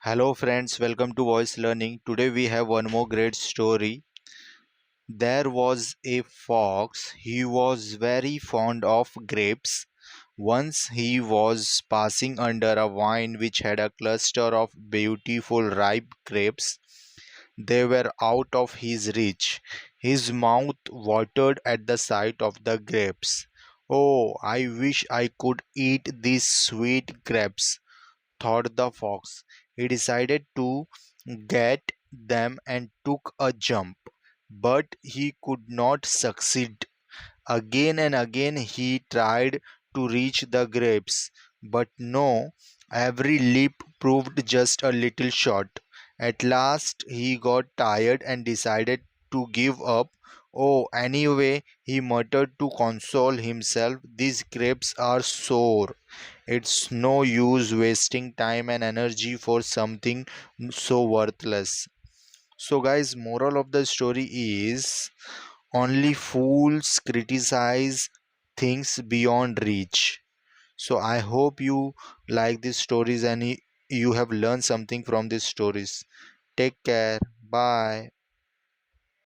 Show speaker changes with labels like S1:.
S1: Hello friends, welcome to Voice Learning. Today we have one more great story. There was a fox. He was very fond of grapes. Once he was passing under a vine which had a cluster of beautiful ripe grapes. They were out of his reach. His mouth watered at the sight of the grapes. Oh, I wish I could eat these sweet grapes, thought the fox. He decided to get them and took a jump, but he could not succeed. Again and again he tried to reach the grapes, but no, every leap proved just a little short. At last he got tired and decided to give up. Oh, anyway, he muttered to console himself, these grapes are sour. It's no use wasting time and energy for something so worthless. So, guys, moral of the story is only fools criticize things beyond reach. So, I hope you like these stories and you have learned something from these stories. Take care. Bye.